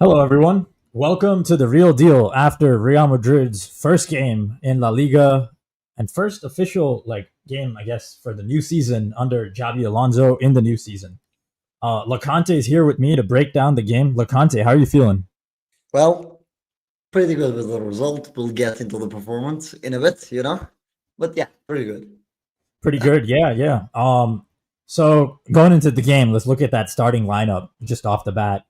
Hello, everyone. Welcome to the Real Deal after Real Madrid's first game in La Liga and first official game, I guess, for the new season under Xabi Alonso in the new season. Loconte is here with me to break down the game. Loconte, how are you feeling? Well, pretty good with the result. We'll get into the performance in a bit. But yeah, pretty good. Pretty good, yeah. So going into the game, let's look at that starting lineup just off the bat.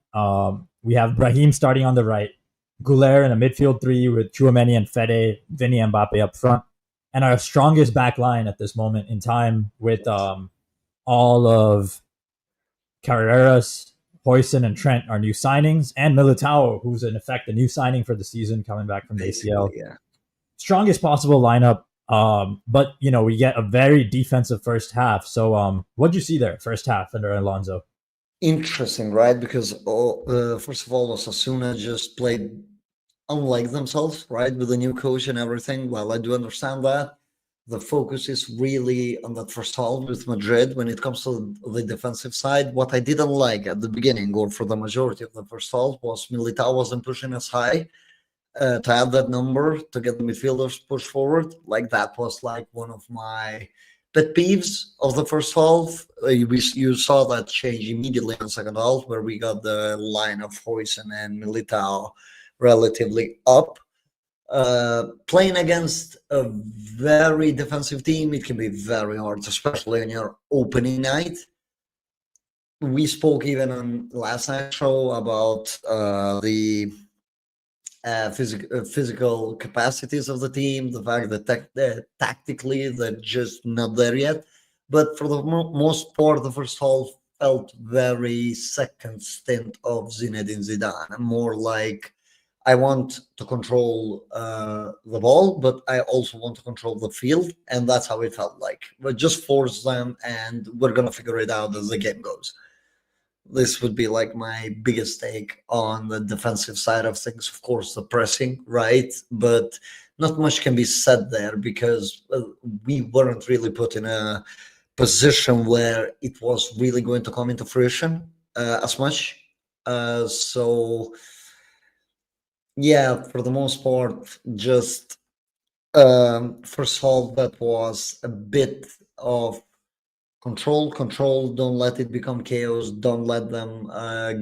We have Brahim starting on the right, Goulart in a midfield three with Chouameni and Fede, Vinny and Mbappe up front, and our strongest back line at this moment in time with all of Carreras, Hoyson, and Trent, our new signings, and Militao, who's in effect a new signing for the season coming back from the Basically, ACL. yeah. Strongest possible lineup. But we get a very defensive first half. So, what'd you see there, first half under Alonso? Interesting, right? Because first of all, Osasuna just played unlike themselves, right? With the new coach and everything. Well, I do understand that. The focus is really on that first half with Madrid when it comes to the defensive side. What I didn't like at the beginning, or for the majority of the first half, was Militao wasn't pushing as high to have that number to get the midfielders push forward. Like that was like one of my pet peeves of the first half. You saw that change immediately in the second half, where we got the line of Hoyson and Militao relatively up. Playing against a very defensive team, it can be very hard, especially on your opening night. We spoke even on last night's show about the physical capacities of the team, the fact that tactically they're just not there yet. But for the most part, the first half felt very second stint of Zinedine Zidane, more like I want to control the ball, but I also want to control the field, and that's how it felt like. But just force them, and we're gonna figure it out as the game goes. This would be like my biggest take on the defensive side of things. Of course, the pressing, right? But not much can be said there because we weren't really put in a position where it was really going to come into fruition as much. So, yeah, for the most part, just first of all, that was a bit of control, don't let it become chaos, don't let them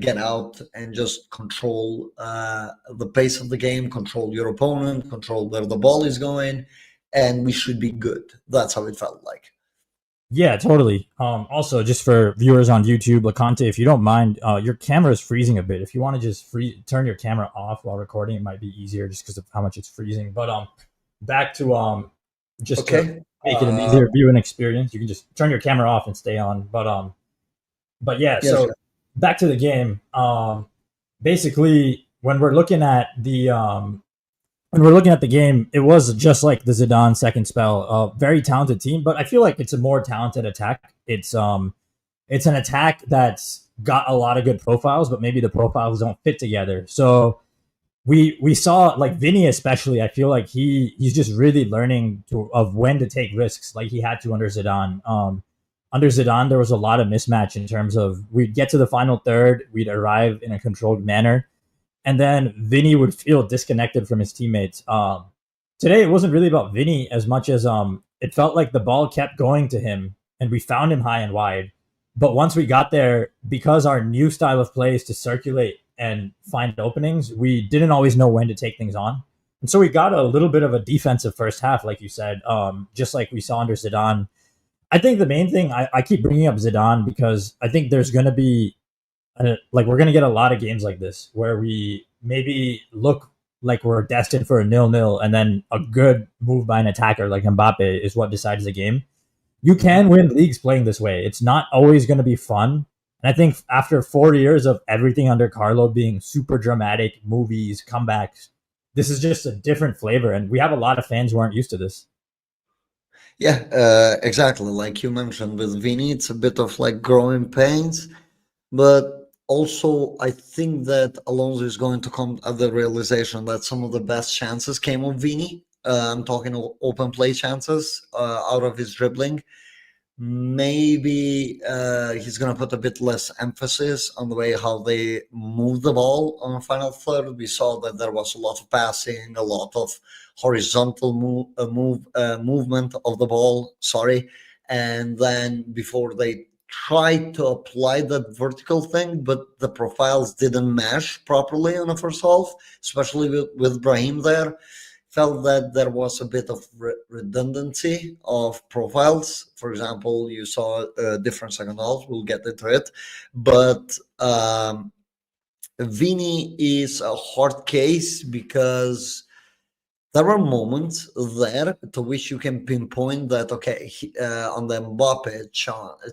get out, and just control the pace of the game, control your opponent, control where the ball is going, and we should be good. That's how it felt like. Yeah, totally. Also, just for viewers on YouTube, Lacante, if you don't mind, your camera is freezing a bit. If you want to just turn your camera off while recording, it might be easier just because of how much it's freezing. But back to just to Okay. make it an easier viewing experience, you can just turn your camera off and stay on. But yeah, Yes. so back to the game. Basically, when we're looking at the game, it was just like the Zidane second spell. Very talented team, but I feel like it's a more talented attack. It's an attack that's got a lot of good profiles, but maybe the profiles don't fit together. So we saw like Vinny especially. I feel like he's just really learning of when to take risks, like he had to under Zidane. Under Zidane, there was a lot of mismatch in terms of we'd get to the final third, we'd arrive in a controlled manner, and then Vinny would feel disconnected from his teammates. Today, it wasn't really about Vinny as much as it felt like the ball kept going to him, and we found him high and wide. But once we got there, because our new style of play is to circulate and find openings, we didn't always know when to take things on. And so we got a little bit of a defensive first half, like you said, just like we saw under Zidane. I think the main thing I keep bringing up Zidane because I think there's going to be we're going to get a lot of games like this where we maybe look like we're destined for a 0-0 and then a good move by an attacker like Mbappe is what decides the game. You can win leagues playing this way. It's not always going to be fun. And I think after 4 years of everything under Carlo being super dramatic, movies, comebacks, this is just a different flavor. And we have a lot of fans who aren't used to this. Yeah, exactly. Like you mentioned with Vini, it's a bit of like growing pains. But also, I think that Alonso is going to come at the realization that some of the best chances came on Vini. I'm talking open play chances out of his dribbling maybe he's going to put a bit less emphasis on the way how they move the ball on the final third. We saw that there was a lot of passing, a lot of horizontal movement of the ball. Sorry, and then before they tried to apply that vertical thing, but the profiles didn't mesh properly in the first half, especially with Brahim there. Felt that there was a bit of redundancy of profiles. For example, you saw a different second half. We'll get into it, but Vini is a hard case because there are moments there to which you can pinpoint that, okay, on the Mbappe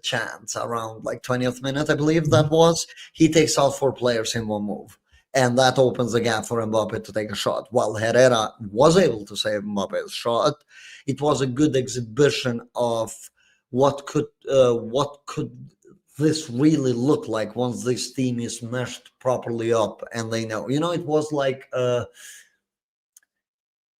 chance around like 20th minute, I believe that was, he takes out 4 players in one move. And that opens the gap for Mbappe to take a shot. While Herrera was able to save Mbappe's shot, it was a good exhibition of what could this really look like once this team is meshed properly up and they know. It was like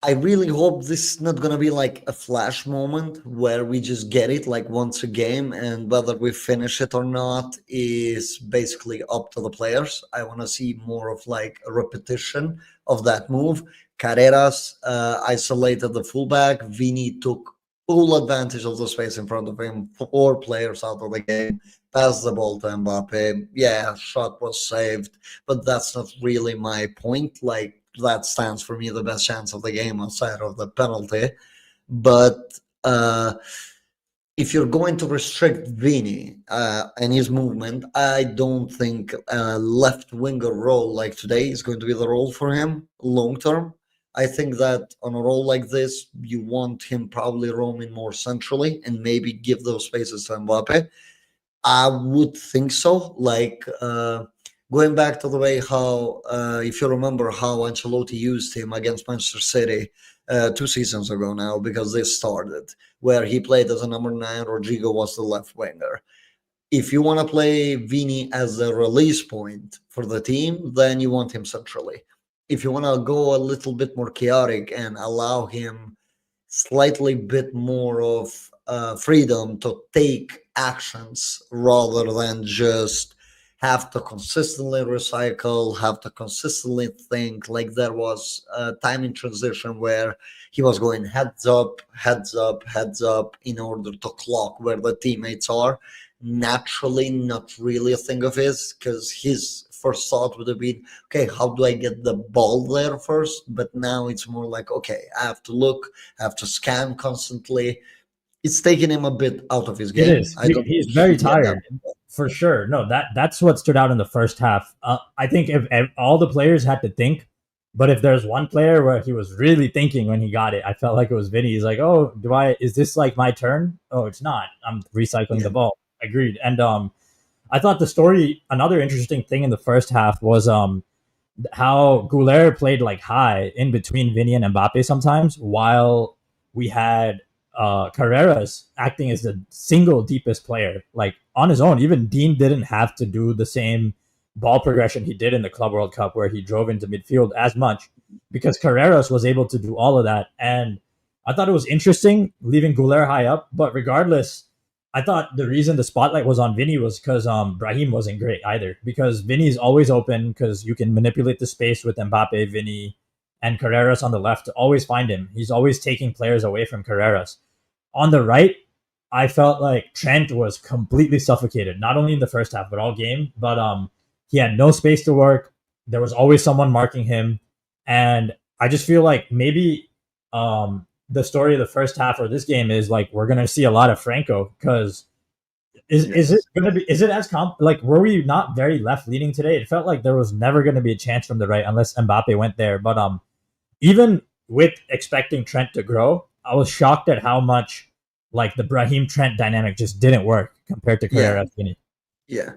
I really hope this is not going to be like a flash moment where we just get it like once a game, and whether we finish it or not is basically up to the players. I want to see more of like a repetition of that move. Carreras isolated the fullback. Vini took full advantage of the space in front of him. 4 players out of the game. Passed the ball to Mbappe. Yeah, shot was saved, but that's not really my point. Like, that stands for me the best chance of the game outside of the penalty. But if you're going to restrict Vini and his movement, I don't think a left winger role like today is going to be the role for him long term. I think that on a role like this, you want him probably roaming more centrally and maybe give those spaces to Mbappe. I would think so. Like, going back to the way how, if you remember how Ancelotti used him against Manchester City 2 seasons ago now, because they started, where he played as a number 9, Rodrygo was the left winger. If you want to play Vini as a release point for the team, then you want him centrally. If you want to go a little bit more chaotic and allow him slightly bit more of freedom to take actions rather than just have to consistently recycle, have to consistently think. Like, there was a time in transition where he was going heads up, heads up, heads up in order to clock where the teammates are. Naturally, not really a thing of his, because his first thought would have been, okay, how do I get the ball there first? But now it's more like, okay, I have to look, I have to scan constantly. It's taking him a bit out of his game. It is. I don't He's think very he get that. tired, for sure. No, that's what stood out in the first half. I think if all the players had to think, but if there's one player where he was really thinking when he got it, I felt like it was Vinny. He's like, "Oh, is this like my turn? Oh, it's not. I'm recycling Yeah. the ball." Agreed. And I thought the story. Another interesting thing in the first half was how Goulart played like high in between Vinny and Mbappe sometimes, while we had Carreras acting as the single deepest player, like on his own. Even Dean didn't have to do the same ball progression he did in the Club World Cup, where he drove into midfield as much, because Carreras was able to do all of that. And I thought it was interesting leaving Goulart high up, but regardless, I thought the reason the spotlight was on Vinny was because Brahim wasn't great either. Because Vinny's always open, because you can manipulate the space with Mbappe, Vinny, and Carreras on the left to always find him. He's always taking players away from Carreras. On the right, I felt like Trent was completely suffocated, not only in the first half, but all game. But he had no space to work. There was always someone marking him. And I just feel like maybe the story of the first half or this game is like we're gonna see a lot of Franco, because is it gonna be, is it as like, were we not very left leaning today? It felt like there was never gonna be a chance from the right unless Mbappe went there. But even with expecting Trent to grow, I was shocked at how much like the Brahim Trent dynamic just didn't work compared to Yeah. Carrera Finney. Yeah.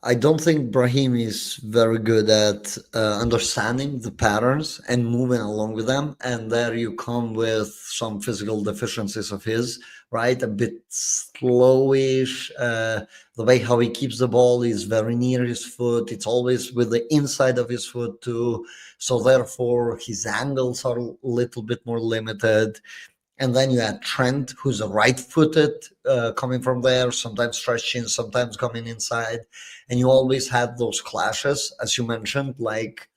I don't think Brahim is very good at understanding the patterns and moving along with them. And there you come with some physical deficiencies of his, right? A bit slowish. The way how he keeps the ball is very near his foot. It's always with the inside of his foot too. So therefore, his angles are a little bit more limited. And then you had Trent, who's a right-footed, coming from there, sometimes stretching, sometimes coming inside. And you always had those clashes, as you mentioned, like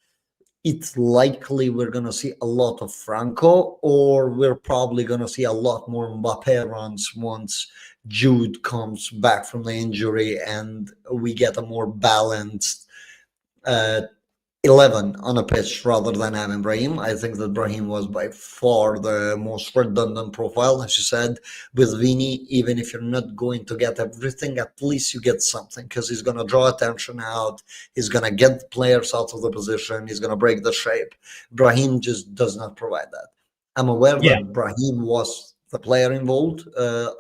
it's likely we're going to see a lot of Franco, or we're probably going to see a lot more Mbappe runs once Jude comes back from the injury and we get a more balanced uh, 11 on a pitch rather than having Brahim. I think that Brahim was by far the most redundant profile, as you said, with Vini. Even if you're not going to get everything, at least you get something, because he's going to draw attention out. He's going to get players out of the position. He's going to break the shape. Brahim just does not provide that. I'm aware Yeah, that Brahim was the player involved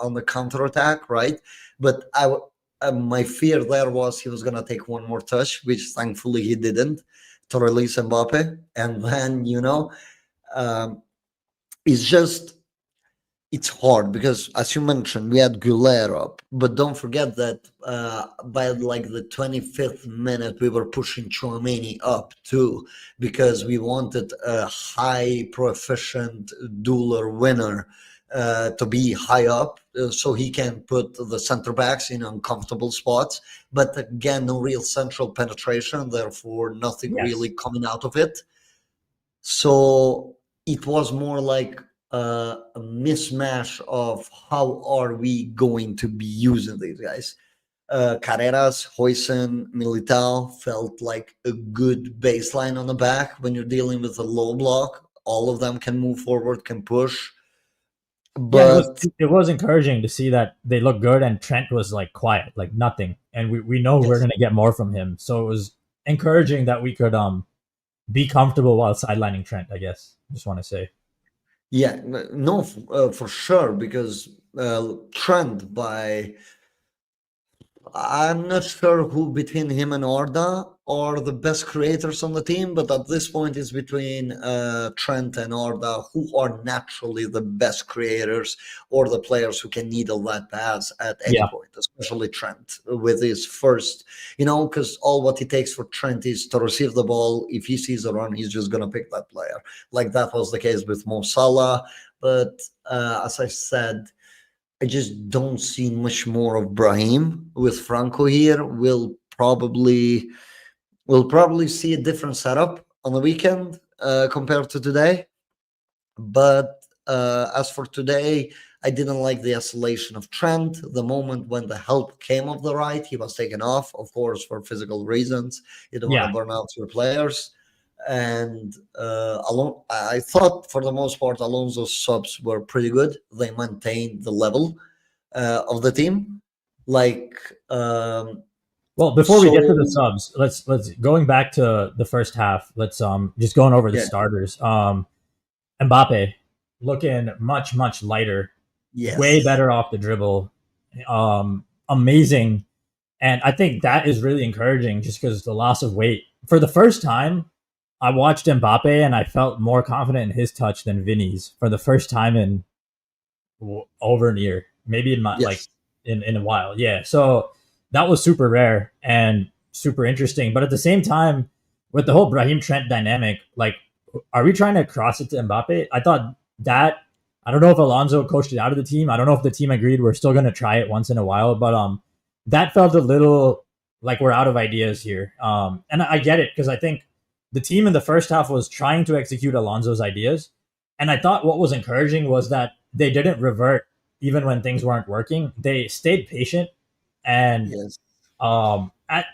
on the counter attack, right? But my fear there was he was going to take one more touch, which thankfully he didn't, to release Mbappe. And then, um, it's just, it's hard because, as you mentioned, we had Goulet up, but don't forget that by like the 25th minute, we were pushing Chouameni up too, because we wanted a high proficient dueler winner to be high up, so he can put the center backs in uncomfortable spots. But again, no real central penetration, therefore nothing yes. really coming out of it. So it was more like a mismatch of how are we going to be using these guys. Carreras, Hoysen, Militao felt like a good baseline on the back when you're dealing with a low block. All of them can move forward, can push. Yeah, But it was encouraging to see that they looked good and Trent was like quiet, like nothing. And we know we're yes, gonna get more from him. So it was encouraging that we could be comfortable while sidelining Trent, I guess. Just want to say. yeah, no, for sure, because Trent by I'm not sure who between him and Arda are the best creators on the team, but at this point it's between Trent and Arda, who are naturally the best creators or the players who can needle that pass at any Yeah. point, especially Trent with his first, because all what it takes for Trent is to receive the ball. If he sees a run, he's just going to pick that player. Like that was the case with Mo Salah. But as I said, I just don't see much more of Brahim with Franco here. We'll probably see a different setup on the weekend compared to today. But as for today, I didn't like the isolation of Trent. The moment when the help came of the right, he was taken off, of course, for physical reasons. You don't want Yeah. to burn out your players. And I thought for the most part, Alonso's subs were pretty good. They maintained the level of the team. Like, Well, before we get to the so subs, let's going back to the first half. Let's just going over the yeah, starters. Mbappe looking much lighter, way yes, better off the dribble. Amazing. And I think that is really encouraging just because the loss of weight. For the first time, I watched Mbappe and I felt more confident in his touch than Vinny's for the first time in over a year, maybe in my like yes, in a while. Yeah. So that was super rare and super interesting. But at the same time, with the whole Brahim Trent dynamic, like, are we trying to cross it to Mbappe? I thought that I don't know if Alonso coached it out of the team. I don't know if the team agreed we're still going to try it once in a while, but that felt a little like we're out of ideas here. And I get it because I think the team in the first half was trying to execute Alonso's ideas, and I thought what was encouraging was that they didn't revert even when things weren't working. They stayed patient, and yes.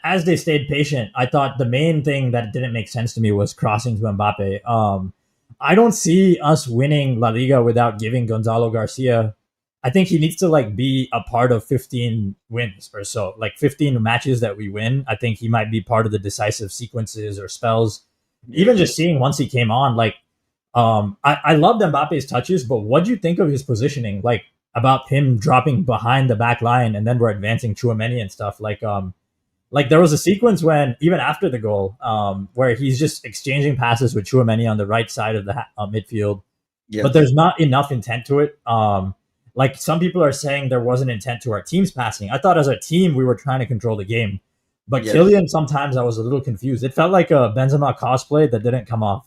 as they stayed patient, I thought the main thing that didn't make sense to me was crossing to Mbappe. I don't see us winning La Liga without giving Gonzalo Garcia. I think he needs to like be a part of 15 wins or so, like 15 matches that we win. I think he might be part of the decisive sequences or spells. Even just Yes. seeing once he came on, like I loved Mbappe's touches, but what do you think of his positioning? Like about him dropping behind the back line and then we're advancing Chouameni and stuff. Like there was a sequence when even after the goal, where he's just exchanging passes with Chouameni on the right side of the midfield, but Yes. there's not enough intent to it. Like some people are saying there wasn't intent to our team's passing. I thought as a team we were trying to control the game, But Yes. Kylian, sometimes I was a little confused. It felt like a Benzema cosplay that didn't come off.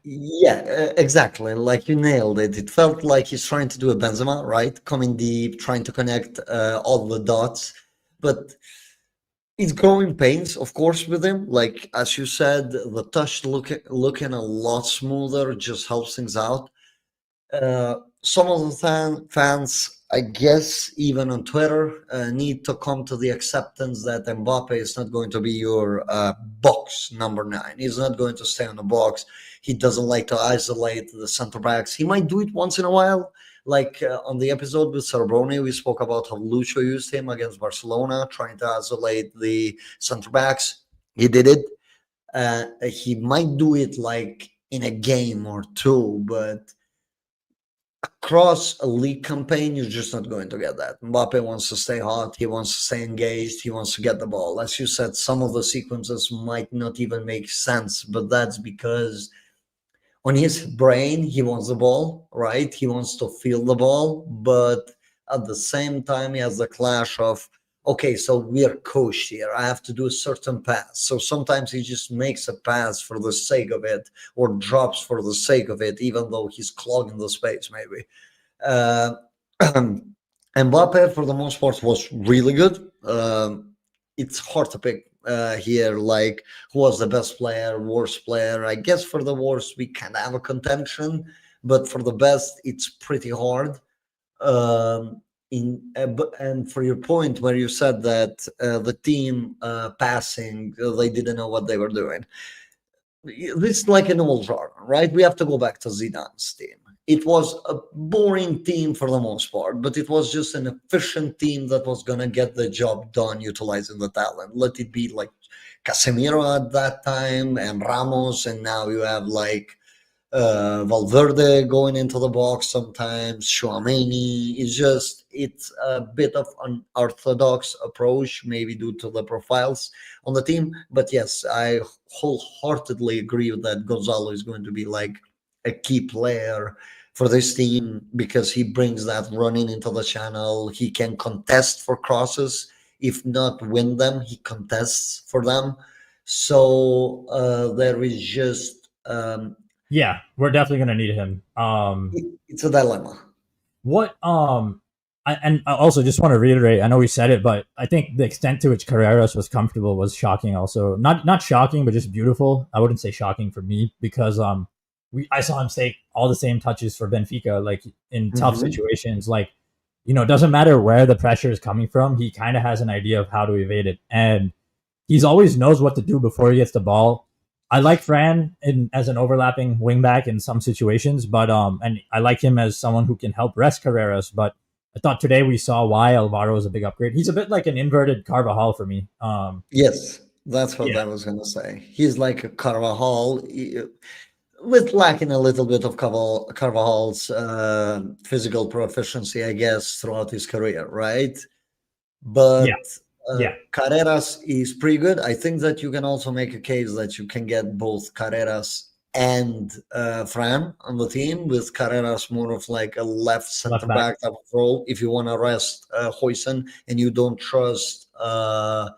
Yeah, exactly. Like you nailed it. It felt like he's trying to do a Benzema, right? Coming deep, trying to connect all the dots. But it's growing pains, of course, with him. Like as you said, the touch looking a lot smoother just helps things out. Some of the fans, I guess, even on Twitter, need to come to the acceptance that Mbappe is not going to be your box number nine. He's not going to stay on the box. He doesn't like to isolate the center backs. He might do it once in a while. Like on the episode with Sarboni, we spoke about how Lucho used him against Barcelona, trying to isolate the center backs. He did it. He might do it like in a game or two, but across a league campaign, you're just not going to get that. Mbappe wants to stay hot. He wants to stay engaged. He wants to get the ball. As you said, some of the sequences might not even make sense, but that's because on his brain, he wants the ball, right? He wants to feel the ball, but at the same time, he has the clash of, okay, so we are coached here. I have to do a certain pass. So sometimes he just makes a pass for the sake of it or drops for the sake of it, even though he's clogging the space, maybe. Uh, Mbappe, for the most part, was really good. It's hard to pick here, like who was the best player, worst player. I guess for the worst, we can have a contention, but for the best, it's pretty hard. And for your point where you said that the team passing, they didn't know what they were doing. This is like an old jargon, right? We have to go back to Zidane's team. It was a boring team for the most part, but it was just an efficient team that was going to get the job done utilizing the talent. Let it be like Casemiro at that time and Ramos, and now you have like Valverde going into the box sometimes, Chouameni. It's a bit of an orthodox approach, maybe due to the profiles on the team. But yes, I wholeheartedly agree with that. Gonzalo is going to be like a key player for this team because he brings that running into the channel. He can contest for crosses, if not win them, he contests for them. So there is just Yeah, we're definitely gonna need him. it's a dilemma. What and I also just want to reiterate. I know we said it, but I think the extent to which Carreras was comfortable was shocking. Also, not shocking, but just beautiful. I wouldn't say shocking for me because I saw him take all the same touches for Benfica, like in tough Mhm. situations. Like it doesn't matter where the pressure is coming from. He kind of has an idea of how to evade it, and he's always knows what to do before he gets the ball. I like Fran as an overlapping wingback in some situations, but and I like him as someone who can help rest Carreras. But I thought today we saw why Alvaro is a big upgrade. He's a bit like an inverted Carvajal for me. Yes, that's what Yeah, I was gonna say. He's like a Carvajal, with lacking a little bit of Carvajal's physical proficiency, I guess, throughout his career, right? yeah, But yeah. Carreras is pretty good. I think that you can also make a case that you can get both Carreras and Fran on the team, with Carreras more of like a left center Left back, back type of role. If you want to rest Huijsen and you don't Asensio.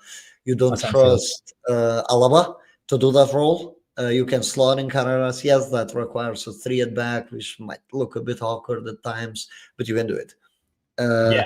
trust Alaba to do that role. You can slot in Carreras. Yes, that requires a three at back, which might look a bit awkward at times, but you can do it. Yeah, Uh,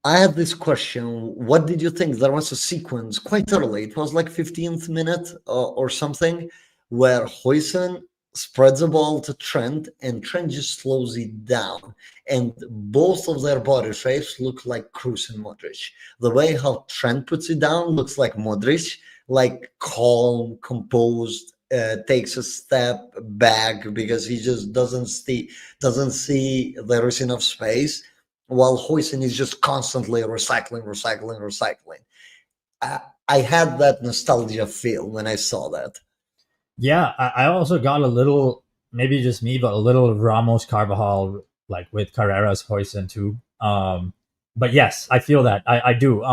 I had this question. What did you think? There was a sequence quite early. It was like 15th minute or something, where Huijsen spreads the ball to Trent and Trent just slows it down. And both of their body shapes look like Kroos and Modric. The way how Trent puts it down looks like Modric, like calm, composed, takes a step back because he just doesn't see there is enough space, while Huijsen is just constantly recycling. I, I had that nostalgia feel when I saw that. yeah. I also got a little, maybe just me, but a little Ramos Carvajal like with Carreras, Hoyson too. But yes, I feel that. I do.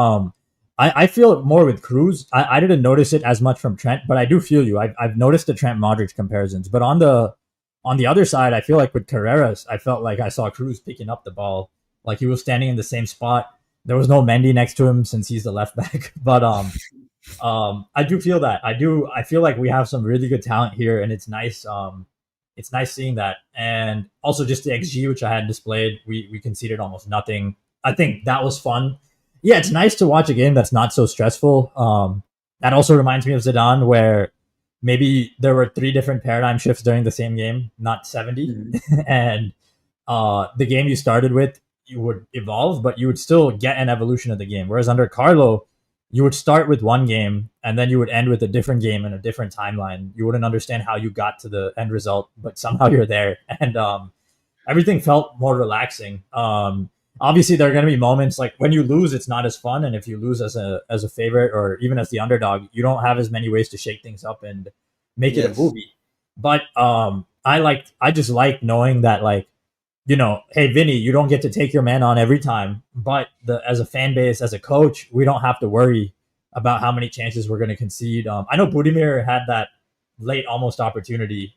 I feel it more with Cruz. I didn't notice it as much from Trent, but I do feel you. I've noticed the Trent Modric comparisons. But on the other side, I feel like with Carreras, I felt like I saw Cruz picking up the ball, like he was standing in the same spot. There was no Mendy next to him since he's the left back. But I do feel that. I feel like we have some really good talent here, and it's nice. It's nice seeing that, and also just the XG which I had displayed. We conceded almost nothing. I think that was fun. Yeah, it's nice to watch a game that's not so stressful. That also reminds me of Zidane, where maybe there were three different paradigm shifts during the same game, not 70, Mhm. and the game you started with, you would evolve, but you would still get an evolution of the game. Whereas under Carlo, you would start with one game and then you would end with a different game and a different timeline. You wouldn't understand how you got to the end result, but somehow you're there. And everything felt more relaxing. Obviously, there are going to be moments like when you lose, it's not as fun, and if you lose as a favorite or even as the underdog, you don't have as many ways to shake things up and make it a Yes. movie. But I just like knowing that hey Vinny, you don't get to take your man on every time, but as a fan base, as a coach, we don't have to worry about how many chances we're going to concede. I know Budimir had that late almost opportunity,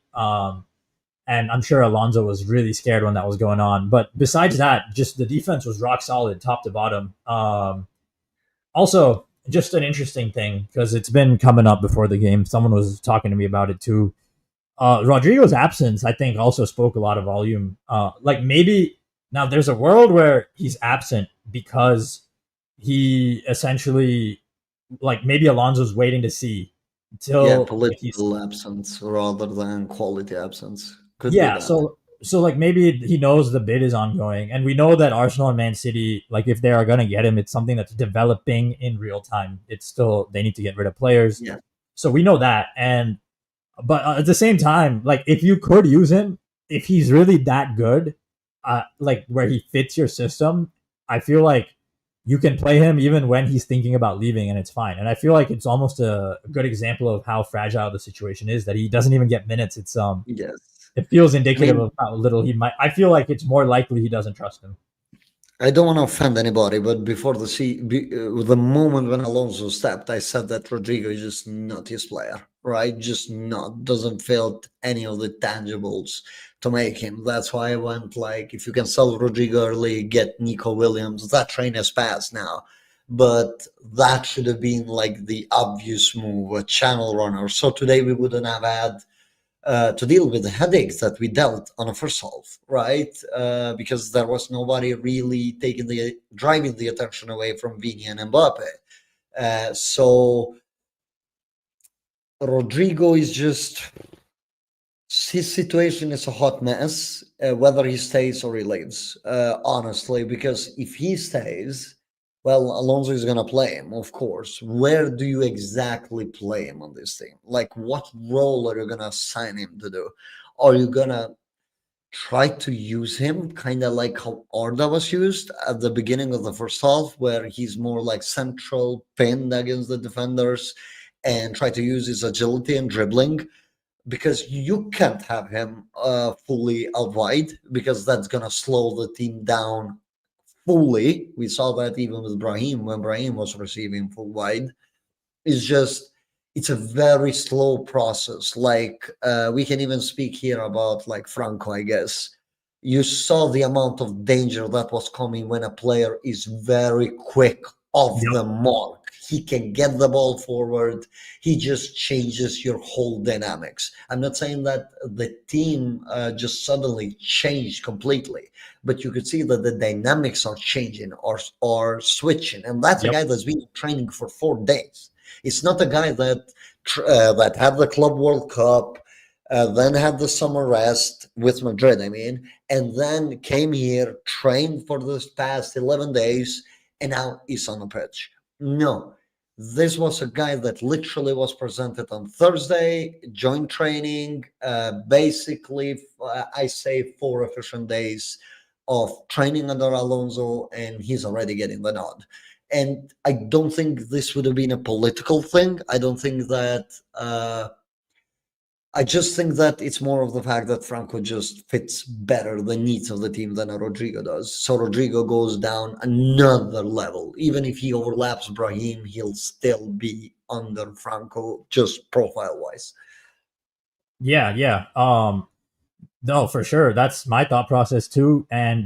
and I'm sure Alonso was really scared when that was going on. But besides that, just the defense was rock solid, top to bottom. Also, just an interesting thing because it's been coming up before the game. Someone was talking to me about it too. Rodrygo's absence, I think, also spoke a lot of volume. Like maybe now there's a world where he's absent because he essentially, like maybe Alonso's waiting to see Yeah, until like he's political absence rather than quality absence. Could be yeah. that. So like maybe he knows the bid is ongoing, and we know that Arsenal and Man City, like if they are gonna get him, it's something that's developing in real time. It's still they need to get rid of players, Yeah. so we know that, and but at the same time, like if you could use him, if he's really that good, like where he fits your system, I feel like you can play him even when he's thinking about leaving, and it's fine. And I feel like it's almost a good example of how fragile the situation is that he doesn't even get minutes. Yes. It feels I indicative mean, of how little he might. I feel like it's more likely he doesn't trust him. I don't want to offend anybody, but before the moment when Alonso stepped, I said that Rodrigo is just not his player, right? Just not doesn't feel any of the tangibles to make him. That's why I went like, if you can sell Rodrigo early, get Nico Williams. That train has passed now, but that should have been like the obvious move, a channel runner. So today we wouldn't have had to deal with the headaches that we dealt on the first half, right? Because there was nobody really taking the driving the attention away from Vini and Mbappe. So Rodrigo is just his situation is a hot mess, whether he stays or he leaves. Honestly, because if he stays, well, Alonso is gonna play him, of course. Where do you exactly play him on this team? Like, what role are you gonna assign him to do? Are you gonna try to use him kind of like how Arda was used at the beginning of the first half, where he's more like central, pinned against the defenders, and try to use his agility and dribbling? Because you can't have him fully out wide, because that's gonna slow the team down fully. We saw that even with Brahim when Brahim was receiving full wide. It's just it's a very slow process. Like we can even speak here about like Franco, I guess. You saw the amount of danger that was coming when a player is very quick off Yep. the mark. He can get the ball forward. He just changes your whole dynamics. I'm not saying that the team just suddenly changed completely, but you could see that the dynamics are changing or switching. And that's a Yep. guy that's been training for 4 days. It's not a guy that had the Club World Cup, then had the summer rest with Madrid. I mean, and then came here, trained for this past 11 days, and now he's on the pitch. No, this was a guy that literally was presented on Thursday, joined training, basically, I say 4 efficient days of training under Alonso, and he's already getting the nod. And I don't think this would have been a political thing. I don't think that. I just think that it's more of the fact that Franco just fits better the needs of the team than a Rodrigo does. So Rodrigo goes down another level. Even if he overlaps Brahim, he'll still be under Franco, just profile wise. Yeah. No, for sure. That's my thought process too. And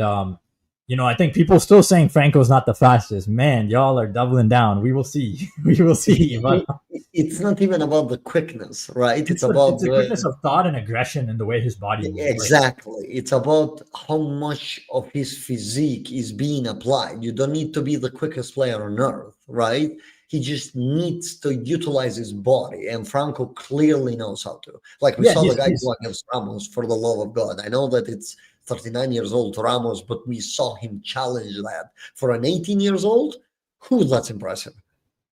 I think people still saying Franco's not the fastest. Man, y'all are doubling down. We will see. We will see. But It's not even about the quickness, right? It's it's about the quickness the of thought and aggression and the way his body moves. Like, exactly. It's about how much of his physique is being applied. You don't need to be the quickest player on earth, right? He just needs to utilize his body, and Franco clearly knows how to. Like we yeah, saw the guy he's go against Ramos, for the love of God. I know that it's 39 years old to Ramos, but we saw him challenge that. For an 18 years old, who that's impressive.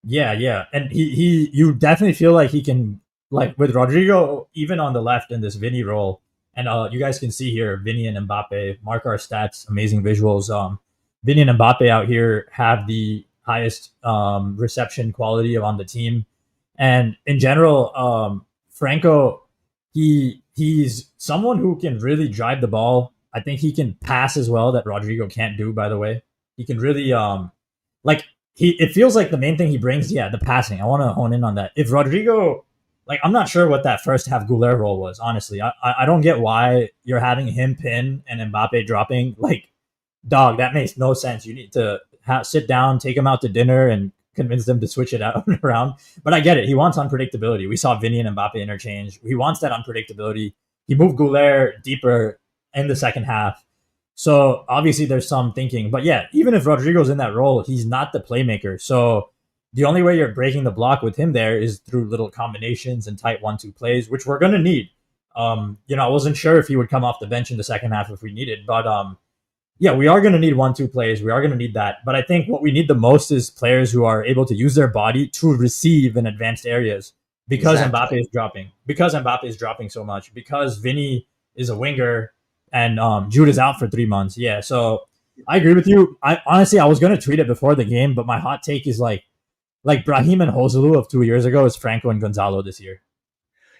yeah, and you definitely feel like he can, like with Rodrygo, even on the left in this Vinny role, and you guys can see here Vinny and Mbappe. Mark our stats, amazing visuals. Vinny and Mbappe out here have the highest reception quality on the team, and in general, Franco, he's someone who can really drive the ball. I think he can pass as well that Rodrygo can't do. By the way, he can really like it feels like the main thing he brings, yeah, the passing. I want to hone in on that. If Rodrygo, like, I'm not sure what that first half Goulet role was, honestly. I don't get why you're having him pin and Mbappe dropping. Like, dog, that makes no sense. You need to sit down, take him out to dinner, and convince them to switch it out around. But I get it. He wants unpredictability. We saw Vinny and Mbappe interchange. He wants that unpredictability. He moved Goulet deeper in the second half. So obviously there's some thinking. But yeah, even if Rodrigo's in that role, he's not the playmaker. So the only way you're breaking the block with him there is through little combinations and tight 1-2 plays, which we're gonna need. I wasn't sure if he would come off the bench in the second half if we needed, but yeah, we are gonna need 1-2 plays. We are gonna need that. But I think what we need the most is players who are able to use their body to receive in advanced areas because Exactly. Mbappe is dropping. Because Mbappe is dropping so much. Because Vinny is a winger and Jude is out for 3 months. Yeah, so I agree with you. I honestly I was gonna tweet it before the game, but my hot take is like Brahim and Joselu of 2 years ago is Franco and Gonzalo this year.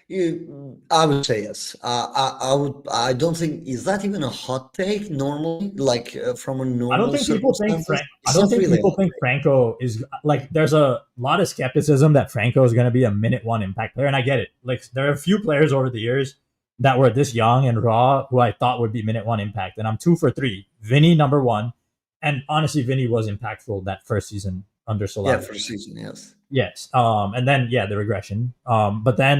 I would say yes. I would. I don't think is that even a hot take normally. Like from a I don't normal think people think circumstances, I it's don't not think really a people hot think take. Franco is like. There's a lot of skepticism that Franco is going to be a minute one impact player, and I get it. Like there are a few players over the years that were this young and raw who I thought would be minute one impact, and I'm 2 for 3. Vinny number one, and honestly, Vinny was impactful that first season under Yeah, Solari. for the season, yes. Yes. And then yeah, the regression. But then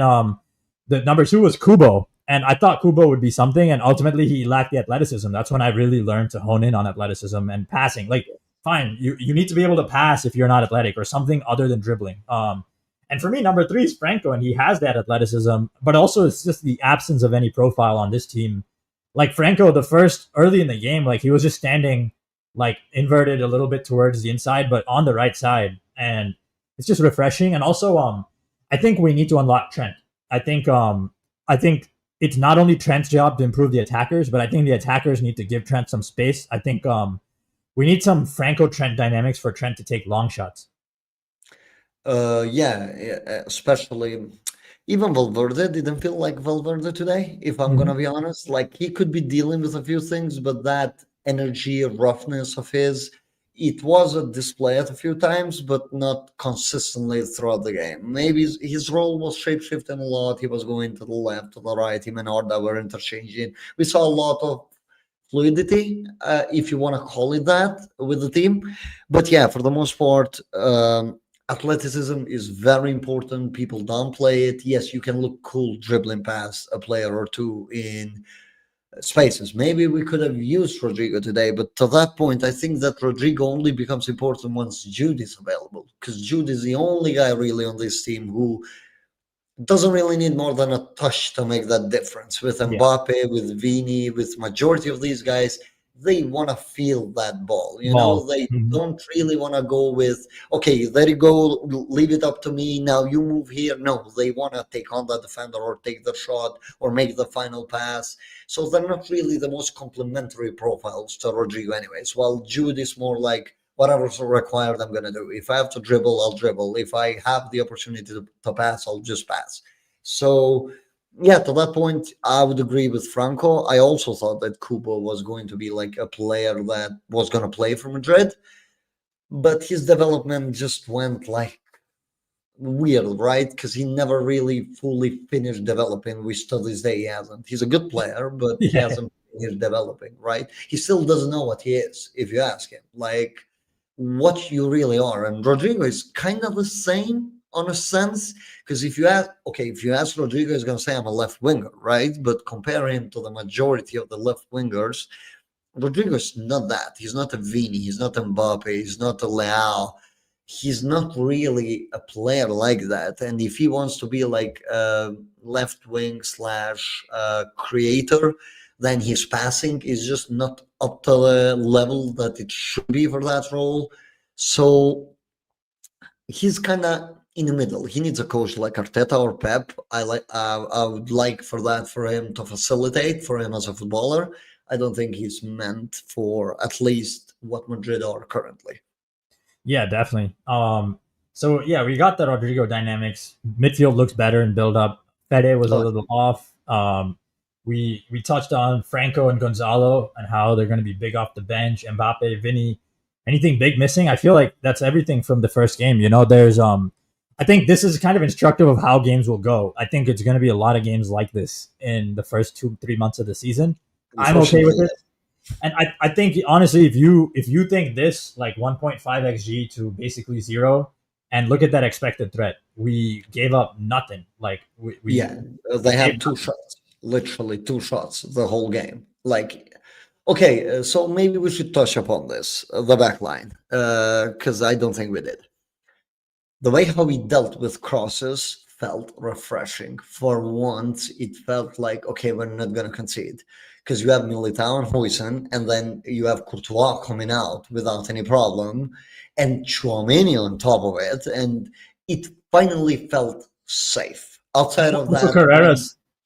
the number two was Kubo. And I thought Kubo would be something, and ultimately he lacked the athleticism. That's when I really learned to hone in on athleticism and passing. Like, fine, you need to be able to pass if you're not athletic or something other than dribbling. And for me, number three is Franco, and he has that athleticism, but also it's just the absence of any profile on this team. Like Franco, the first early in the game, like he was just standing like inverted a little bit towards the inside, but on the right side. And it's just refreshing. And also, I think we need to unlock Trent. I think, I think it's not only Trent's job to improve the attackers, but I think the attackers need to give Trent some space. I think, we need some Franco Trent dynamics for Trent to take long shots. Yeah, especially even Valverde didn't feel like Valverde today, if I'm Mm-hmm. gonna be honest. Like he could be dealing with a few things, but that energy, roughness of his, it was a display at a few times, but not consistently throughout the game. Maybe his role was shape-shifting a lot. He was going to the left, to the right. Him and Arda were interchanging. We saw a lot of fluidity, if you want to call it that, with the team. But yeah, for the most part, athleticism is very important. People downplay it. Yes, you can look cool dribbling past a player or two in spaces. Maybe we could have used Rodrygo today, but to that point, I think that Rodrygo only becomes important once Jude is available, because Jude is the only guy really on this team who doesn't really need more than a touch to make that difference. With Yeah. Mbappe, with Vini, with majority of these guys, they want to feel that ball. You know, Ball. they Mm-hmm. don't really want to go with, okay, there you go, leave it up to me. Now you move here. No, they want to take on the defender or take the shot or make the final pass. So they're not really the most complementary profiles to Rodrigo, anyways. While Jude is more like, whatever's required, I'm gonna do. If I have to dribble, I'll dribble. If I have the opportunity to pass, I'll just pass. So yeah, to that point, I would agree with Franco. I also thought that Kubo was going to be like a player that was going to play for Madrid, but his development just went like weird, right? Because he never really fully finished developing. We still this day he hasn't. He's a good player, but he Yeah. hasn't he's developing, right? He still doesn't know what he is, if you ask him, like what you really are. And Rodrygo is kind of the same on a sense, because if you ask, okay, if you ask Rodrygo, he's going to say I'm a left winger, right? But compare him to the majority of the left wingers, Rodrygo is not that. He's not a Vini. He's not a Mbappe. He's not a Leao. He's not really a player like that. And if he wants to be like a left wing slash creator, then his passing is just not up to the level that it should be for that role. So he's kind of in the middle. He needs a coach like Arteta or Pep. I would like for him to facilitate for him as a footballer. I don't think he's meant for at least what Madrid are currently. Yeah, definitely. So yeah, we got the Rodrygo dynamics. Midfield looks better in build up. Fede was a little off. We touched on Franco and Gonzalo and how they're going to be big off the bench. Mbappe, Vini, anything big missing? I feel like that's everything from the first game. You know, there's I think this is kind of instructive of how games will go. I think it's going to be a lot of games like this in the first 2-3 months of the season. I'm okay with it. And I think honestly, if you think this like 1.5 xg to basically 0, and look at that expected threat, we gave up nothing. Like they had 2 shots, literally 2 shots the whole game. Like, okay, so maybe we should touch upon this, the back line, because I don't think we did. The way how we dealt with crosses felt refreshing. For once, it felt like, okay, we're not going to concede. Because you have Militao and Huijsen, and then you have Courtois coming out without any problem, and Tchouaméni on top of it, and it finally felt safe. Outside of also that,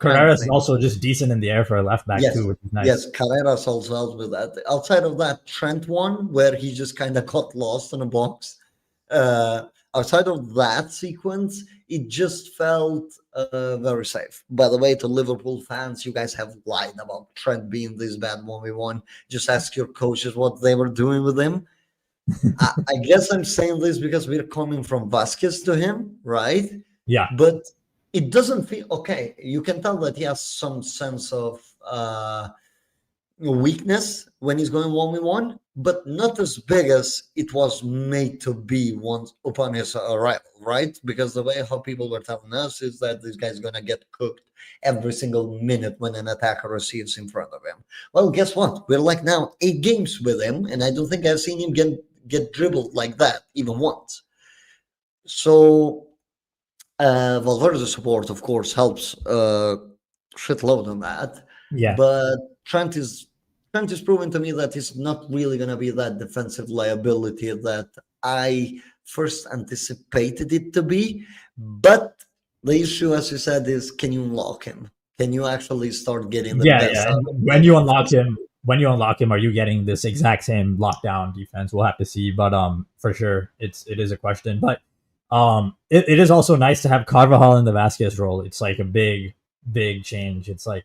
Carreras is also just decent in the air for a left back too, which is nice. Yes, Carreras also helps with that. Outside of that Trent one, where he just kind of got lost in a box, outside of that sequence, it just felt very safe. By the way, to Liverpool fans, you guys have lied about Trent being this bad 1v1. Just ask your coaches what they were doing with him. I guess I'm saying this because we're coming from Vasquez to him, right? Yeah. But it doesn't feel okay. You can tell that he has some sense of weakness when he's going 1v1, but not as big as it was made to be once upon his arrival, right? Because the way how people were telling us is that this guy's going to get cooked every single minute when an attacker receives in front of him. Well, guess what? We're like now 8 games with him, and I don't think I've seen him get dribbled like that even once. So Valverde's support, of course, helps shitload on that. Yeah. But Trent is proven to me that he's not really going to be that defensive liability that I first anticipated it to be. But the issue, as you said, is can you unlock him? Can you actually start getting the best? Yeah. When you unlock him, are you getting this exact same lockdown defense? We'll have to see. But for sure, it is a question. But it is also nice to have Carvajal in the Vasquez role. It's like a big change. It's like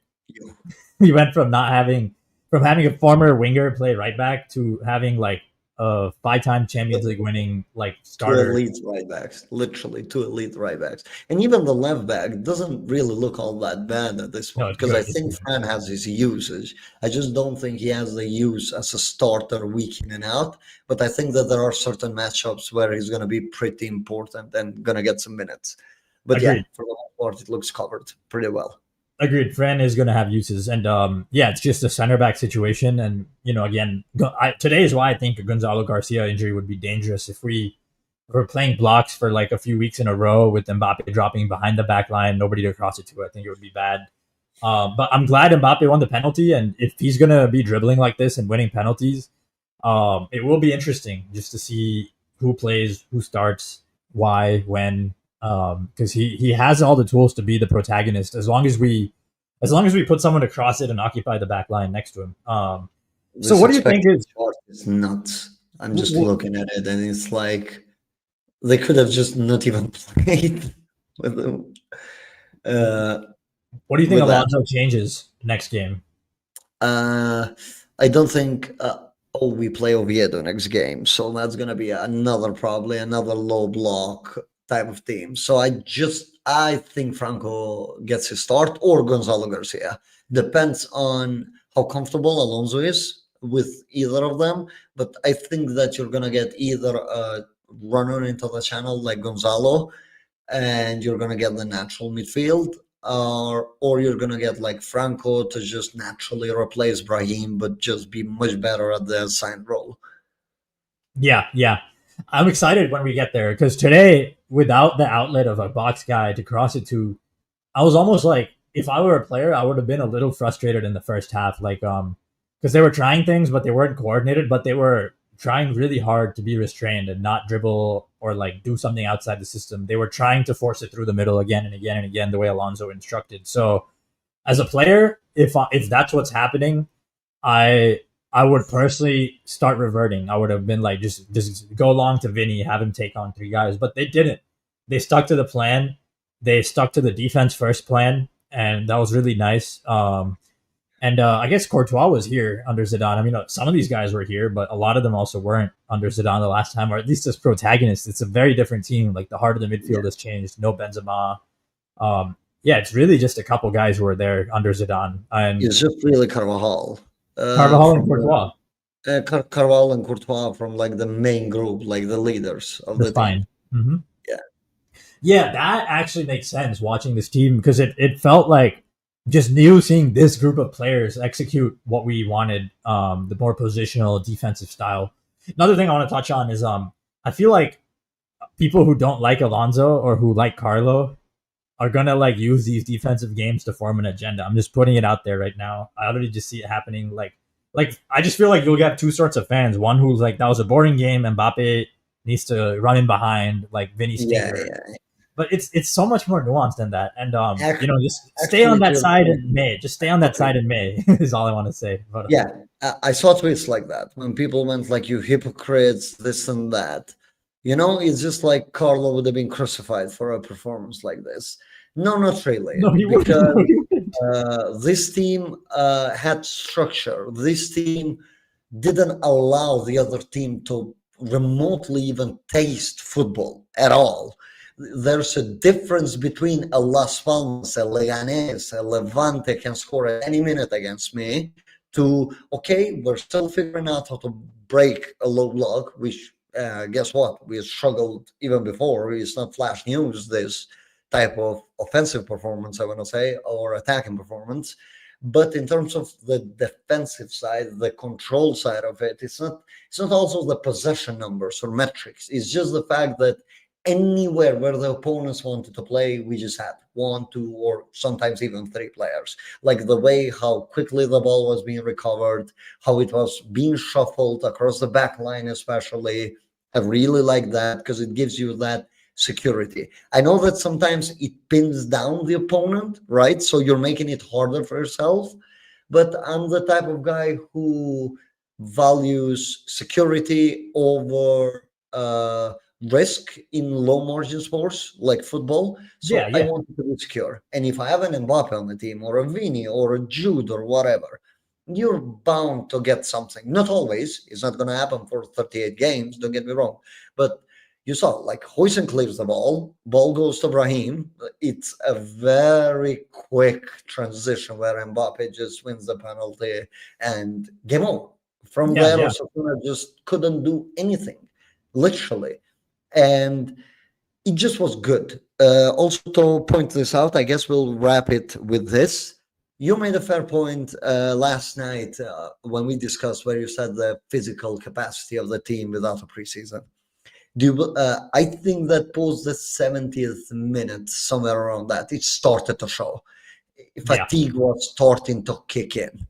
we went from having a former winger play right back to having like a 5-time Champions League winning like starter. 2 elite right backs, literally 2 elite right backs. And even the left back doesn't really look all that bad at this point, because I think Fran has his usage. I just don't think he has the use as a starter week in and out. But I think that there are certain matchups where he's going to be pretty important and going to get some minutes. But Agreed. Yeah, for the most part, it looks covered pretty well. Agreed. Fran is going to have uses, and it's just a center back situation. And again, today is why I think a Gonzalo Garcia injury would be dangerous if we're playing blocks for like a few weeks in a row with Mbappe dropping behind the back line, nobody to cross it to. I think it would be bad. But I'm glad Mbappe won the penalty, and if he's going to be dribbling like this and winning penalties, it will be interesting just to see who plays, who starts, why, when. Because he has all the tools to be the protagonist as long as we put someone to cross it and occupy the back line next to him. So what do you think is? It's nuts. I'm just looking at it, and it's like they could have just not even played with them. What do you think Alonso changes next game? I don't think we play Oviedo next game, so that's gonna be probably another low block type of team. So I think Franco gets his start, or Gonzalo Garcia. Depends on how comfortable Alonso is with either of them. But I think that you're gonna get either a runner into the channel like Gonzalo, and you're gonna get the natural midfield, or you're gonna get like Franco to just naturally replace Brahim, but just be much better at the assigned role. Yeah, yeah. I'm excited when we get there because today, without the outlet of a box guy to cross it to, I was almost like, if I were a player, I would have been a little frustrated in the first half, like because they were trying things, but they weren't coordinated, but they were trying really hard to be restrained and not dribble or like do something outside the system. They were trying to force it through the middle again and again and again, the way Alonso instructed. So, as a player, if that's what's happening, I I would personally start reverting. I would have been like, just go along to Vinny, have him take on three guys, but they didn't. They stuck to the plan. They stuck to the defense first plan, and that was really nice. And I guess Courtois was here under Zidane. I mean, some of these guys were here, but a lot of them also weren't under Zidane the last time, or at least as protagonists. It's a very different team. Like the heart of the midfield has changed. No Benzema. Yeah, it's really just a couple guys who were there under Zidane. And It's just really Carvajal. Carvajal and Courtois. Carvalho and Courtois from like the main group, like the leaders of the fine. team. Mm-hmm. Yeah. Yeah, that actually makes sense watching this team because it felt like just new seeing this group of players execute what we wanted, the more positional defensive style. Another thing I want to touch on is I feel like people who don't like Alonso or who like Carlo are gonna like use these defensive games to form an agenda. I'm just putting it out there right now. I already just see it happening. Like I just feel like you'll get two sorts of fans. One who's like, that was a boring game. Mbappe needs to run in behind like Vinny Stinger. Yeah. But it's so much more nuanced than that. And just stay actually, on that side in May. Just stay on that side in May is all I want to say. But, yeah, I saw tweets like that when people went like, "You hypocrites," this and that. It's just like Carlo would have been crucified for a performance like this. No, not really. No, he because wouldn't. this team had structure. This team didn't allow the other team to remotely even taste football at all. There's a difference between a Las Palmas, a Leganés, a Levante can score at any minute against me to, okay, we're still figuring out how to break a low block, which guess what? We struggled even before. It's not flash news, this type of offensive performance, I want to say, or attacking performance. But in terms of the defensive side, the control side of it, it's not also the possession numbers or metrics. It's just the fact that anywhere where the opponents wanted to play, we just had one, two, or sometimes even three players. Like the way how quickly the ball was being recovered, how it was being shuffled across the back line especially. I really like that because it gives you that security. I know that sometimes it pins down the opponent, right? So you're making it harder for yourself. But I'm the type of guy who values security over risk in low margin sports like football. So I want to be secure. And if I have an Mbappe on the team or a Vini or a Jude or whatever, you're bound to get something. Not always. It's not going to happen for 38 games. Don't get me wrong. But you saw, like, Huijsen clears the ball goes to Brahim. It's a very quick transition where Mbappe just wins the penalty and game on. From there, Osasuna just couldn't do anything, literally. And it just was good. Also, to point this out, I guess we'll wrap it with this. You made a fair point last night when we discussed where you said the physical capacity of the team without a preseason. I think that post the 70th minute, somewhere around that, it started to show. Fatigue was starting to kick in.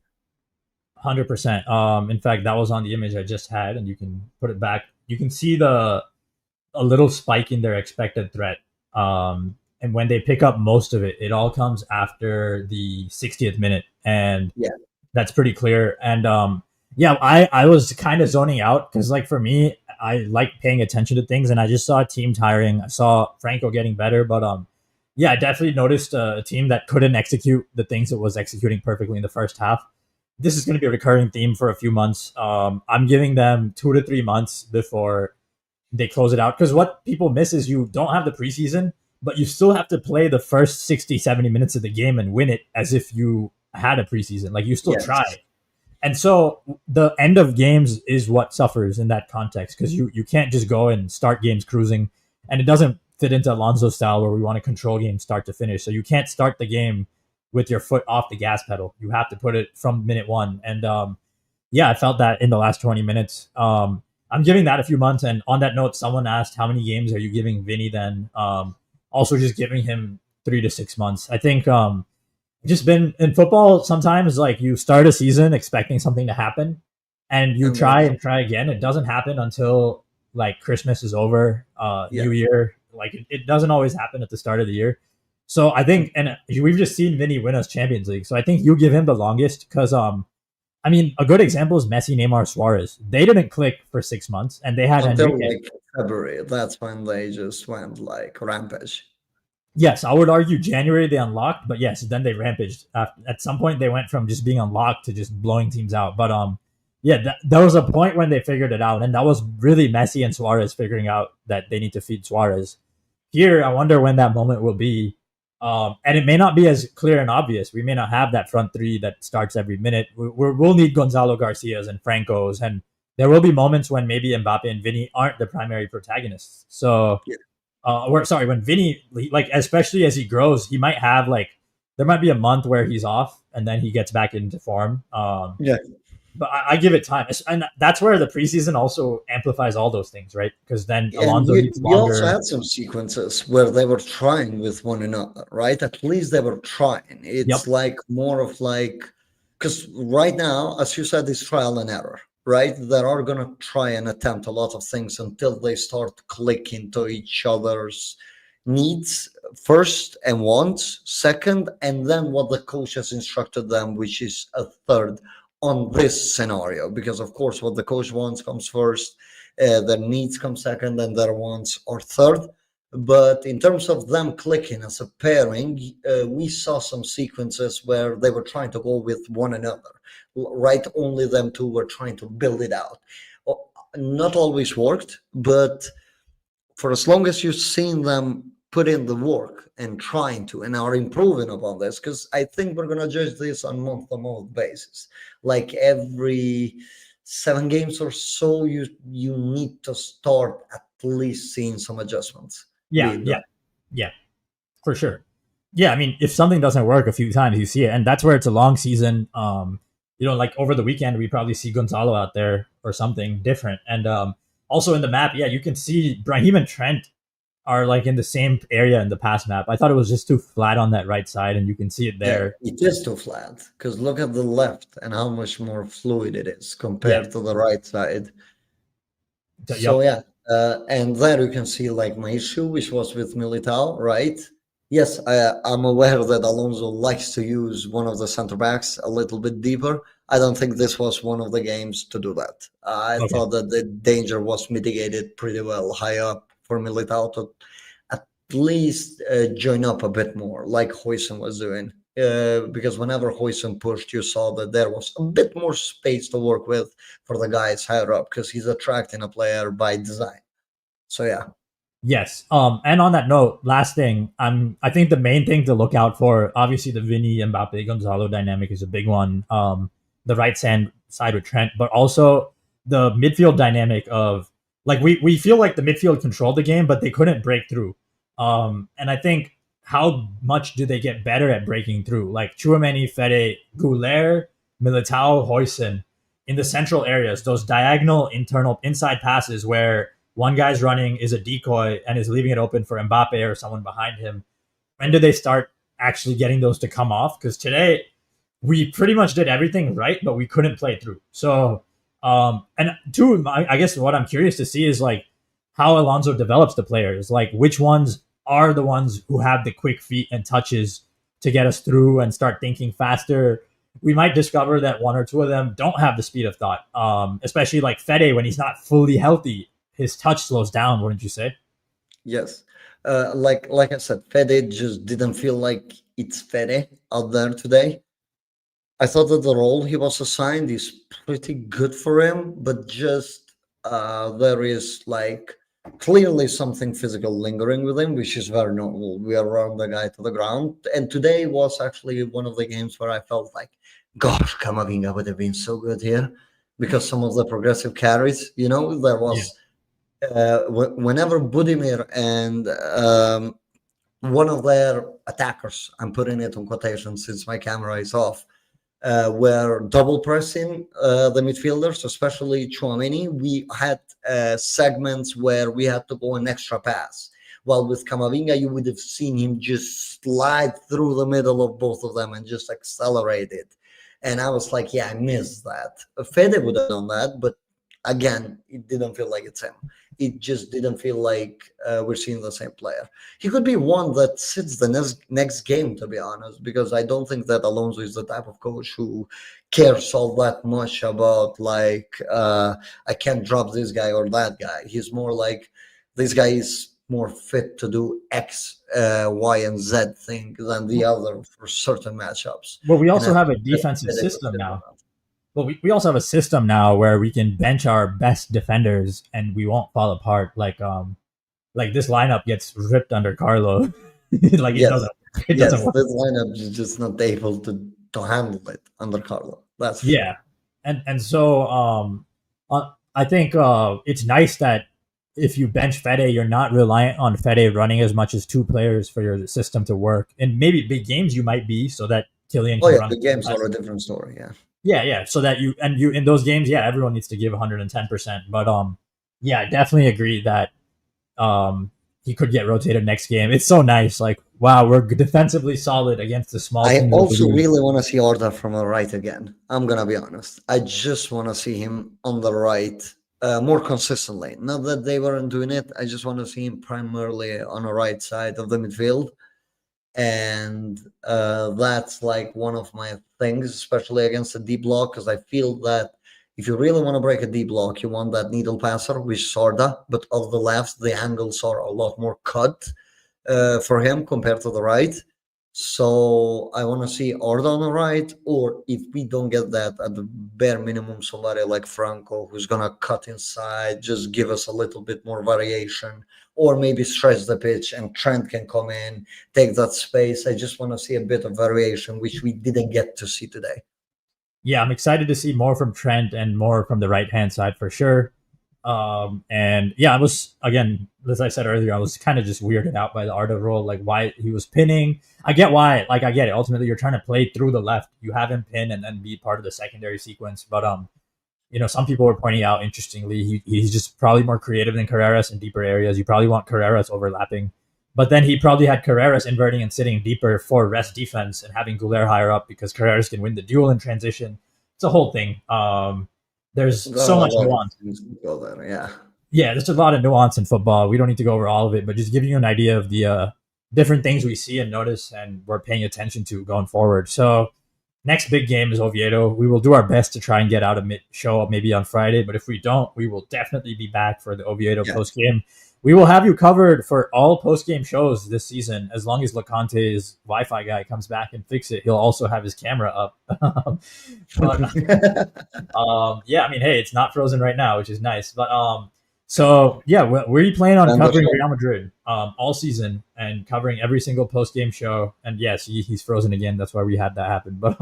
100%. In fact, that was on the image I just had, and you can put it back. You can see a little spike in their expected threat. And when they pick up most of it, it all comes after the 60th minute. And that's pretty clear. And I was kind of zoning out because, like, for me, I like paying attention to things, and I just saw a team tiring. I saw Franco getting better, but I definitely noticed a team that couldn't execute the things it was executing perfectly in the first half. This is going to be a recurring theme for a few months. I'm giving them 2 to 3 months before they close it out, because what people miss is you don't have the preseason, but you still have to play the first 60, 70 minutes of the game and win it as if you had a preseason. Like, you still try. And so the end of games is what suffers in that context because you can't just go and start games cruising, and it doesn't fit into Alonso's style where we want to control games start to finish. So you can't start the game with your foot off the gas pedal. You have to put it from minute one. And yeah, I felt that in the last 20 minutes. I'm giving that a few months. And on that note, someone asked, how many games are you giving Vinny then? Also, just giving him 3 to 6 months. I think just been in football, sometimes like you start a season expecting something to happen and you And try then, and try again. It doesn't happen until like Christmas is over, yeah. New Year. Like it doesn't always happen at the start of the year. So I think, and we've just seen Vinny win us Champions League. So I think you give him the longest because I mean, a good example is Messi, Neymar, Suarez. They didn't click for 6 months, and they had Until Enrique. like February, that's when they just went like rampage. Yes, I would argue January they unlocked, but yes, then they rampaged. At some point, they went from just being unlocked to just blowing teams out. But yeah, there was a point when they figured it out, and that was really Messi and Suarez figuring out that they need to feed Suarez. Here, I wonder when that moment will be. And it may not be as clear and obvious. We may not have that front three that starts every minute. We'll need Gonzalo Garcias and Franco's, and there will be moments when maybe Mbappe and Vinny aren't the primary protagonists. So Yeah. or sorry, when Vinny, like, especially as he grows, he might have like, there might be a month where he's off and then he gets back into form. Yeah. But I give it time. And that's where the preseason also amplifies all those things, right? Because then And Alonso needs we also longer. had some sequences where they were trying with one another, right? At least they were trying. It's Yep. like more of like, because right now, as you said, it's trial and error, right? They are going to try and attempt a lot of things until they start clicking to each other's needs first and wants second, and then what the coach has instructed them, which is a third on this scenario. Because, of course, what the coach wants comes first, their needs come second, and their wants are third. But in terms of them clicking as a pairing, we saw some sequences where they were trying to go with one another, right? Only them two were trying to build it out. Not always worked, but for as long as you've seen them put in the work and trying to and are improving upon this, because I think we're going to judge this on month-to-month basis. Like every 7 games or so, you need to start at least seeing some adjustments Yeah. being Yeah. done. Yeah. For sure. Yeah. I mean, if something doesn't work a few times, you see it. And that's where it's a long season. Like over the weekend, we probably see Gonzalo out there or something different. And also in the map, yeah, you can see Brahim and Trent are like in the same area in the pass map. I thought it was just too flat on that right side, and you can see it Yeah, there. it is too flat because look at the left and how much more fluid it is Yeah. compared to the right side. So Yep. yeah, and there you can see like my issue, which was with Militao, right? Yes, I'm aware that Alonso likes to use one of the center backs a little bit deeper. I don't think this was one of the games to do that. I Okay. thought that the danger was mitigated pretty well high up for Militao to at least join up a bit more, like Hoyson was doing. Because whenever Hoyson pushed, you saw that there was a bit more space to work with for the guys higher up because he's attracting a player by design. So yeah, Yes. And on that note, last thing, I think the main thing to look out for, obviously the Vinny Mbappe Gonzalo dynamic is a big one. The right side with Trent, but also the midfield dynamic of like we feel like the midfield controlled the game, but they couldn't break through. And I think how much do they get better at breaking through? Like Chouameni, Fede, Goulart, Militao, Hoyson in the central areas, those diagonal internal inside passes where one guy's running is a decoy and is leaving it open for Mbappe or someone behind him. When do they start actually getting those to come off? Because today we pretty much did everything right, but we couldn't play through. So, and two, I guess what I'm curious to see is like how Alonso develops the players. Like which ones are the ones who have the quick feet and touches to get us through and start thinking faster. We might discover that one or two of them don't have the speed of thought, especially like Fede when he's not fully healthy. His touch slows down, wouldn't you say? yes. Like I said, Fede just didn't feel like it's Fede out there today. I thought that the role he was assigned is pretty good for him, but just there is like clearly something physical lingering with him, which is very normal. We are running the guy to the ground. And today was actually one of the games where I felt like, gosh, Kamavinga would have been so good here because some of the progressive carries, there Yeah. was whenever Budimir and one of their attackers, I'm putting it on quotation since my camera is off, were double pressing the midfielders, especially Chouameni. We had segments where we had to go an extra pass. While with Camavinga, you would have seen him just slide through the middle of both of them and just accelerate it. And I was like, yeah, I missed that. Fede would have done that, but again, it didn't feel like it's him. It just didn't feel like we're seeing the same player. He could be one that sits the next game, to be honest, because I don't think that Alonso is the type of coach who cares all that much about I can't drop this guy or that guy. He's more like this guy is more fit to do X, Y, and Z thing than the other for certain matchups. Well, we And also I have a think defensive that system now. Well, we also have a system now where we can bench our best defenders and we won't fall apart. Like this lineup gets ripped under Carlo. Like yes, it doesn't work. this lineup is just not able to handle it under Carlo. That's for Yeah. sure. And so I think it's nice that if you bench Fede, you're not reliant on Fede running as much as two players for your system to work. And maybe big games you might be so that Kylian Oh can yeah, run. the games are a different story. Yeah. Yeah. So that you in those games, yeah, everyone needs to give 110%. But yeah, I definitely agree that he could get rotated next game. It's so nice. Like, wow, we're defensively solid against the small I teams. also really want to see Arda from the right again. I'm gonna be honest. I just want to see him on the right more consistently. Not that they weren't doing it. I just want to see him primarily on the right side of the midfield, and that's like one of my things, especially against a deep block, because I feel that if you really want to break a deep block, you want that needle passer, which is Arda, but on the left, the angles are a lot more cut for him compared to the right. So I want to see Arda on the right, or if we don't get that, at the bare minimum, somebody like Franco who's gonna cut inside, just give us a little bit more variation, or maybe stretch the pitch and Trent can come in, take that space. I just want to see a bit of variation, which we didn't get to see today. Yeah, I'm excited to see more from Trent and more from the right hand side for sure. And yeah, I was, again, as I said earlier, I was kind of just weirded out by the Arda role, like why he was pinning. I get why, like I get it. Ultimately, you're trying to play through the left. You have him pin and then be part of the secondary sequence. But some people were pointing out, interestingly, he's just probably more creative than Carreras in deeper areas. You probably want Carreras overlapping. But then he probably had Carreras inverting and sitting deeper for rest defense and having Goulet higher up because Carreras can win the duel in transition. It's a whole thing. There's so much nuance. Go there, yeah. Yeah, there's a lot of nuance in football. We don't need to go over all of it, but just giving you an idea of the different things we see and notice and we're paying attention to going forward. So next big game is Oviedo. We will do our best to try and get out a show up maybe on Friday, but if we don't, we will definitely be back for the Oviedo post game. We will have you covered for all post-game shows this season. As long as Loconte's Wi-Fi guy comes back and fix it, he'll also have his camera up. But, yeah, I mean, hey, it's not frozen right now, which is nice. But so yeah, where are you planning on covering Real Madrid all season and covering every single post-game show? And yes, he's frozen again. That's why we had that happen. But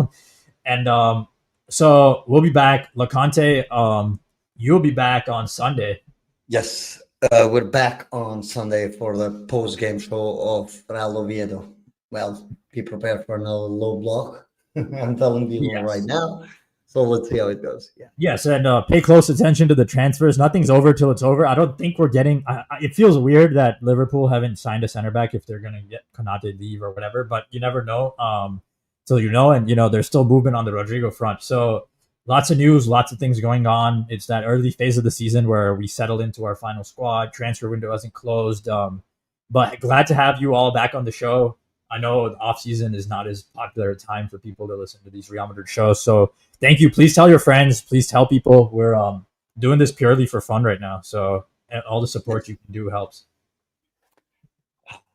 so we'll be back. Loconte, you'll be back on Sunday. Yes. We're back on Sunday for the post-game show of Real Oviedo. Well, be prepared for another low block. I'm telling you right now. So let's see how it goes. Yeah. Yes, and pay close attention to the transfers. Nothing's over till it's over. I don't think we're getting. It feels weird that Liverpool haven't signed a center back if they're going to get Konate leave or whatever. But you never know. So and there's still movement on the Rodrygo front. So lots of news, lots of things going on. It's that early phase of the season where we settle into our final squad. Transfer window hasn't closed. But glad to have you all back on the show. I know the off season is not as popular a time for people to listen to these Real Madrid shows. So thank you. Please tell your friends. Please tell people we're doing this purely for fun right now. So all the support you can do helps.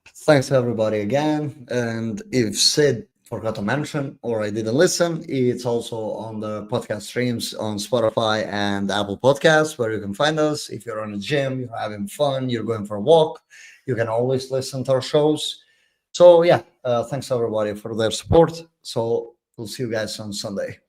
Thanks everybody again. And if Sid forgot to mention or I didn't listen, it's also on the podcast streams on Spotify and Apple Podcasts, where you can find us. If you're on a gym, you're having fun, you're going for a walk, you can always listen to our shows. So yeah, thanks everybody for their support. So we'll see you guys on Sunday.